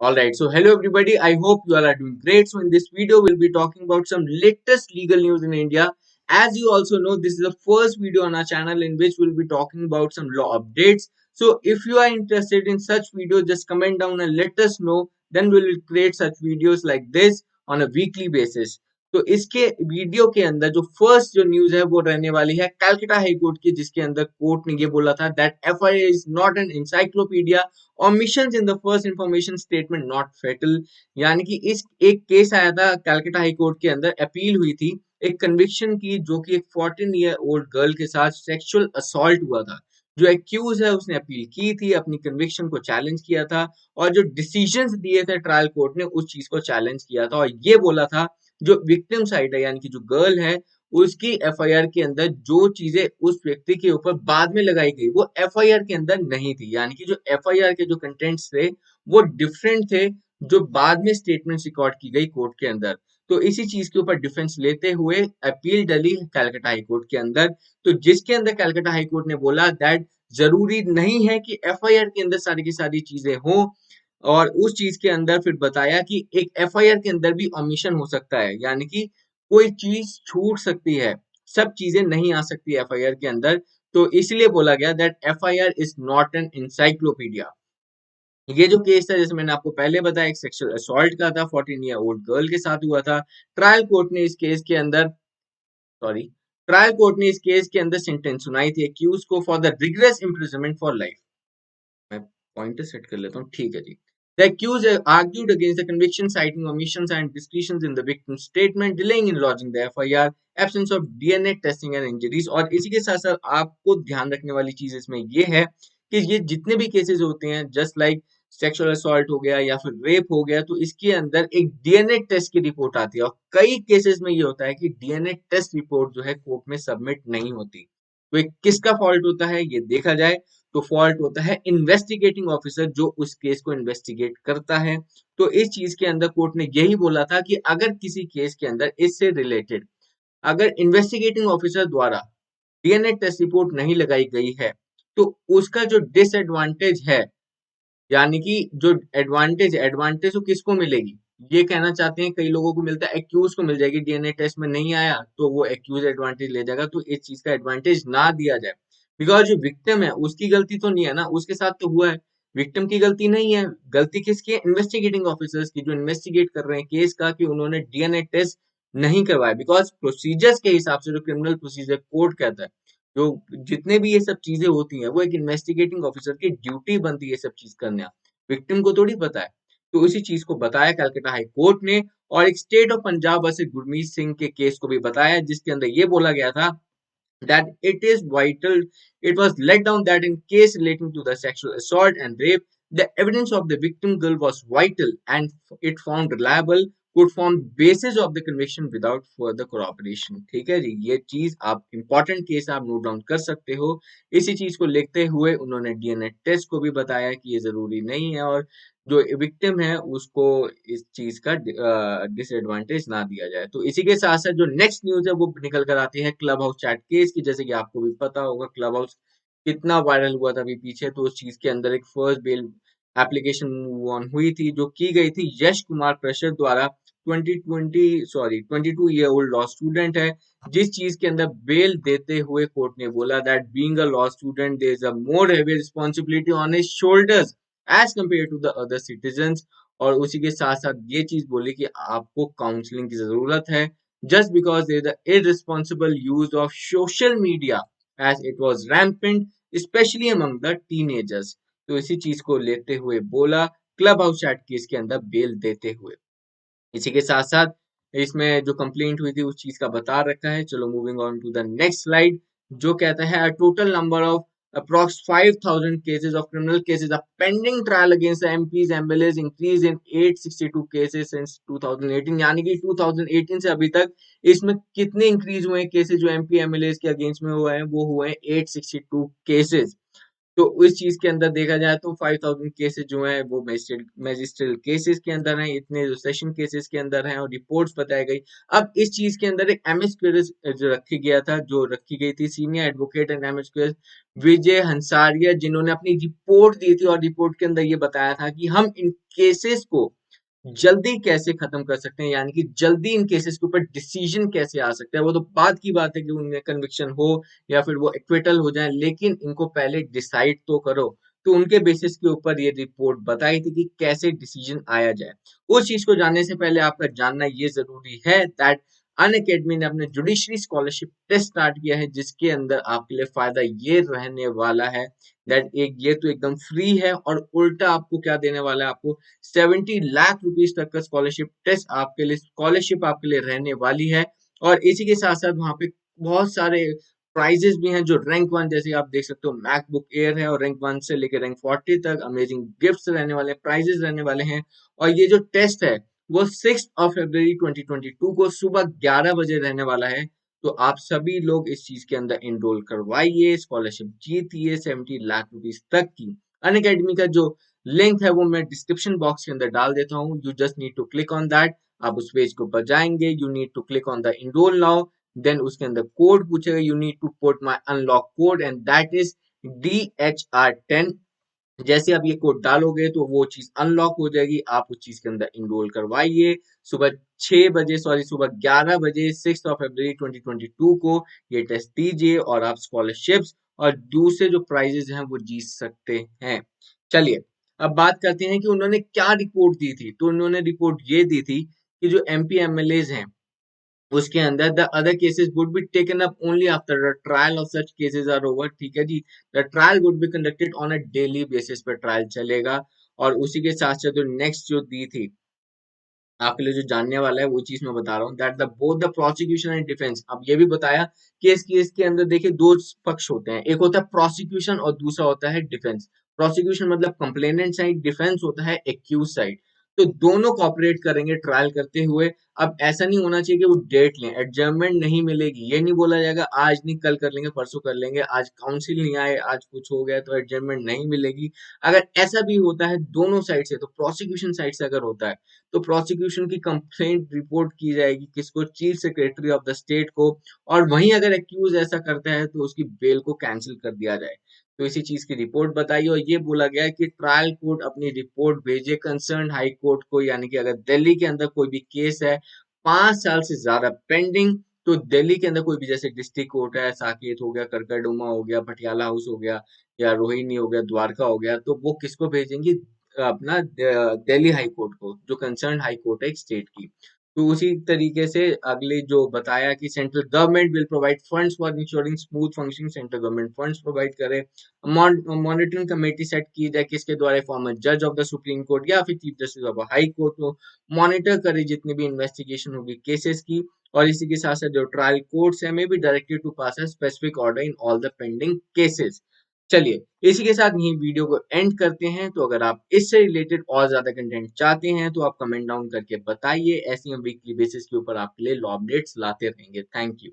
All right, so hello everybody. I hope you all are doing great. So in this video, we'll be talking about some latest legal news in India. As you also know, this is the first video on our channel in which we'll be talking about some law updates. So if you are interested in such videos, just comment down and let us know. Then we will create such videos like this on a weekly basis. तो इसके video के अंदर जो first जो news है वो रहने वाली है कलकत्ता हाई कोर्ट की, जिसके अंदर कोर्ट ने ये बोला था that FIR is not an encyclopedia, omissions in the first information statement not fatal। यानी कि इस एक केस आया था कलकत्ता हाई कोर्ट के अंदर, अपील हुई थी एक कन्विक्शन की, जो कि एक 14 ईयर ओल्ड गर्ल के साथ सेक्सुअल असॉल्ट हुआ था। जो एक्यूज है उसने अपील की थी, अपनी कन्विक्शन को चैलेंज किया था, और जो डिसीजंस दिए थे ट्रायल कोर्ट ने उस चीज को चैलेंज किया था, और ये बोला था जो विक्टिम साइड है यानी कि जो गर्ल है उसकी एफआईआर के अंदर जो चीजें उस व्यक्ति के ऊपर बाद में लगाई गई वो एफआईआर के अंदर नहीं थी। यानी कि जो एफआईआर के जो कंटेंट्स थे वो डिफरेंट थे जो बाद में स्टेटमेंट रिकॉर्ड की गई कोर्ट के अंदर। तो इसी चीज के ऊपर डिफेंस लेते हुए अपील डली कलकत्ता हाई कोर्ट के अंदर। तो जिसके अंदर कलकत्ता हाई कोर्ट ने बोला दैट जरूरी नहीं है कि एफआईआर के अंदर सारी की सारी चीजें हों, और उस चीज के अंदर फिर बताया कि एक एफआईआर के अंदर भी ओमिशन हो सकता है, यानी कि कोई चीज छूट सकती है, सब चीजें नहीं आ सकती एफआईआर के अंदर। तो इसलिए बोला गया that FIR is not an encyclopedia. ये जो केस था जैसे मैंने आपको पहले बताया एक सेक्सुअल असॉल्ट का था, 14 ईयर ओल्ड गर्ल के साथ हुआ था। ट्रायल कोर्ट ने इस केस के अंदर सॉरी ट्रायल कोर्ट ने इस केस के अंदर सेंटेंस सुनाई थी एक्यूज को for the rigorous imprisonment for life. मैं पॉइंटर सेट कर लेता हूँ, ठीक है जी। The accused argued against the conviction, citing omissions and discretions in the victim's statement, delaying in lodging the FIR, absence of DNA testing and injuries। और इसी के साथ साथ आपको ध्यान रखने वाली चीज इसमें ये है कि ये जितने भी केसेस होते हैं जस्ट लाइक सेक्सुअल असॉल्ट हो गया या फिर रेप हो गया, तो इसके अंदर एक डीएनए टेस्ट की रिपोर्ट आती है, और कई केसेस में ये होता है कि डीएनए टेस्ट रिपोर्ट जो है कोर्ट में सबमिट नहीं होती। तो एक किसका फॉल्ट होता है ये देखा जाए तो फॉल्ट होता है इन्वेस्टिगेटिंग ऑफिसर जो उस केस को इन्वेस्टिगेट करता है। तो इस चीज के अंदर कोर्ट ने यही बोला था कि अगर किसी केस के अंदर इससे रिलेटेड अगर इन्वेस्टिगेटिंग ऑफिसर द्वारा डीएनए टेस्ट रिपोर्ट नहीं लगाई गई है तो उसका जो डिसएडवांटेज है, यानी कि जो एडवांटेज एडवांटेज तो किसको मिलेगी, ये कहना चाहते हैं कई लोगों को मिलता है एक्यूज को मिल जाएगी, डीएनए टेस्ट में नहीं आया तो वो एक्यूज एडवांटेज ले जाएगा। तो इस चीज का एडवांटेज ना दिया जाए, बिकॉज जो विक्टिम है उसकी गलती तो नहीं है ना, उसके साथ तो हुआ है, विक्टिम की गलती नहीं है। गलती किसकी है, इन्वेस्टिगेटिंग ऑफिसर्स की जो इन्वेस्टिगेट कर रहे हैं केस का, कि उन्होंने डीएनए टेस्ट नहीं करवाया। बिकॉज प्रोसीजर्स के हिसाब से जो क्रिमिनल प्रोसीजर कोड कहता है, जो जितने भी ये सब चीजें होती हैं वो एक इन्वेस्टिगेटिंग ऑफिसर की ड्यूटी बनती है ये सब चीज करना, विक्टिम को थोड़ी पता है। तो इसी चीज को बताया कलकत्ता हाई कोर्ट ने, और एक state of Punjab versus Gurmeet Singh के केस को भी बताया, जिसके अंदर ये बोला गया था that it is vital, it was let down that in case relating to the sexual assault and rape, the evidence of the victim girl was vital and it found reliable, could form basis of the conviction without further corroboration। ठीक है जी, ये चीज आप important case आप note down कर सकते हो। इसी चीज को लिखते हुए उन्होंने डीएनए टेस्ट को भी बताया कि ये जरूरी नहीं है, और जो विक्टिम है उसको इस चीज का डिसएडवांटेज ना दिया जाए। तो इसी के साथ साथ जो नेक्स्ट न्यूज है वो निकल कर आती है क्लब हाउस चैट केस की। जैसे कि आपको भी पता होगा क्लब हाउस कितना वायरल हुआ था अभी पीछे, तो उस चीज के अंदर एक first bail application move on हुई थी जो की गई थी यश कुमार प्रशर द्वारा। 22 ईयर ओल्ड लॉ स्टूडेंट है, जिस चीज के अंदर बेल देते हुए कोर्ट ने बोला that being a law student there is a more heavy responsibility on his shoulders as compare to the other citizens. और उसी के साथ साथ ये चीज बोली कि आपको काउंसलिंग की जरूरत है, just because there is the irresponsible use of social media as it was rampant especially among the teenagers। तो इसी चीज को लेते हुए बोला क्लब हाउस चैट केस के अंदर बेल देते हुए। इसी के साथ साथ इसमें जो कंप्लेंट हुई थी उस चीज का बता रखा है। चलो moving on to the next slide, जो कहता है a total number of approx 5,000 cases of criminal cases are pending trial against the MPs MLAs increase in 862 cases since 2018। यानी कि 2018 से अभी तक इसमें कितने इंक्रीज हुए हैं केसेस जो एमपी एमएलए के अगेंस्ट में हुए हैं, वो हुए हैं 862 केसेस। तो इस चीज के अंदर देखा जाए तो 5000 केसेस जो हैं वो मैजिस्ट्रेट केसेस के अंदर हैं, इतने जो सेशन केसेस के अंदर हैं, और रिपोर्ट्स बताई गई। अब इस चीज के अंदर एक एमएस क्यूरिस जो रखी गया था, जो रखी गई थी सीनियर एडवोकेट एंड एमएस क्यूरिस विजय हंसारिया, जिन्होंने अपनी रिपोर्ट दी थी, और रिपोर्ट के अंदर ये बताया था कि हम इन केसेस को जल्दी कैसे खत्म कर सकते हैं, यानी कि जल्दी इन केसेस के ऊपर डिसीजन कैसे आ सकता है। वो तो बात की बात है कि उनमें कन्विक्शन हो या फिर वो एक्विटल हो जाए, लेकिन इनको पहले डिसाइड तो करो। तो उनके बेसिस के ऊपर ये रिपोर्ट बताई थी कि कैसे डिसीजन आया जाए। उस चीज को जानने से पहले आपका जानना ये जरूरी है दैट अनअकैडमी ने अपने जुडिशरी स्कॉलरशिप टेस्ट स्टार्ट किया है, जिसके अंदर आपके लिए फायदा ये रहने वाला है दैट एक ये तो एकदम फ्री है, और उल्टा आपको क्या देने वाला है, आपको 70 लाख रुपीज तक का स्कॉलरशिप आपके लिए रहने वाली है। और इसी के साथ साथ वहां पे बहुत सारे प्राइजेस भी हैं, जो रैंक 1 जैसे आप देख सकते हो मैकबुक एयर है, और रैंक 1 से लेकर रैंक 40 तक अमेजिंग गिफ्ट्स रहने वाले हैं, प्राइजेस रहने वाले हैं। और ये जो टेस्ट है वो 6 फरवरी 2022 को सुबह 11 बजे रहने वाला है। तो आप सभी लोग इस चीज के अंदर इनरोल करवाइए, स्कॉलरशिप जीतिए 70 लाख रुपीज तक की। अनअकैडमी का जो लिंक है वो मैं डिस्क्रिप्शन बॉक्स के अंदर डाल देता हूँ, you just need to click on that. आप उस पेज के ऊपर जाएंगे, you need to click on the enroll now, then उसके अंदर कोड पूछेगा, you need to put my unlock code and that is DHR10। जैसे आप ये कोड डालोगे तो वो चीज अनलॉक हो जाएगी, आप उस चीज के अंदर इनरोल करवाइए। सुबह 11 बजे 6 फरवरी 2022 को ये टेस्ट दीजिए, और आप स्कॉलरशिप्स और दूसरे जो प्राइजेस हैं वो जीत सकते हैं। चलिए, अब बात करते हैं कि उन्होंने क्या रिपोर्ट दी थी। तो उन्होंने रिपोर्ट ये दी थी कि जो MP MLAs हैं उसके अंदर the other cases would be taken up only after the trial of such cases are over. ठीक है जी, the trial would be conducted on a daily basis पर ट्रायल चलेगा। और उसी के साथ साथ जो नेक्स्ट जो दी थी आपके लिए, जो जानने वाला है वो चीज मैं बता रहा हूँ that the both the prosecution and defence. अब ये भी बताया कि इस केस के अंदर देखिए दो पक्ष होते हैं, एक होता है प्रोसिक्यूशन और दूसरा होता है डिफेंस। प्रोसिक्यूशन मतलब कंप्लेनेंट साइड, डिफेंस होता है एक्यूज साइड। तो दोनों कॉपरेट करेंगे ट्रायल करते हुए। अब ऐसा नहीं होना चाहिए कि वो डेट लें, एडजर्नमेंट नहीं मिलेगी, ये नहीं बोला जाएगा आज नहीं कल कर लेंगे परसों कर लेंगे, आज काउंसिल नहीं आए आज कुछ हो गया तो एडजर्नमेंट नहीं मिलेगी। अगर ऐसा भी होता है दोनों साइड से, तो प्रोसिक्यूशन साइड से अगर होता है तो प्रोसिक्यूशन की कंप्लेंट रिपोर्ट की जाएगी किसको, chief secretary of the state को। और वहीं अगर एक्यूज ऐसा करता है तो उसकी बेल को कैंसिल कर दिया जाए। तो इसी चीज की रिपोर्ट बताई, और ये बोला गया है कि ट्रायल कोर्ट अपनी रिपोर्ट भेजे कंसर्न हाई कोर्ट को, यानी कि अगर दिल्ली के अंदर कोई भी केस है 5 साल से ज्यादा पेंडिंग, तो दिल्ली के अंदर कोई भी जैसे डिस्ट्रिक्ट कोर्ट है, साकेत हो गया, करकरडुमा हो गया, पटियाला हाउस हो गया, या रोहिणी हो गया, द्वारका हो गया, तो वो किसको भेजेंगी, अपना दिल्ली हाई कोर्ट को, जो कंसर्न हाई कोर्ट है एक स्टेट की। तो उसी तरीके से अगले जो बताया कि central government will provide funds for ensuring smooth functioning, central government funds provide करे। मॉनिटरिंग कमेटी सेट की जाए किसके द्वारा, फॉर्मर जज ऑफ द सुप्रीम कोर्ट या फिर chief justice of high court को मॉनिटर करे जितनी भी इन्वेस्टिगेशन होगी केसेस की। और इसी के साथ साथ जो ट्रायल कोर्ट्स है में भी directed to pass a specific order in all the pending cases. चलिए, इसी के साथ यही वीडियो को एंड करते हैं। तो अगर आप इससे रिलेटेड और ज्यादा कंटेंट चाहते हैं तो आप कमेंट डाउन करके बताइए, ऐसी हम वीकली बेसिस के ऊपर आपके लिए लॉ अपडेट्स लाते रहेंगे। Thank you.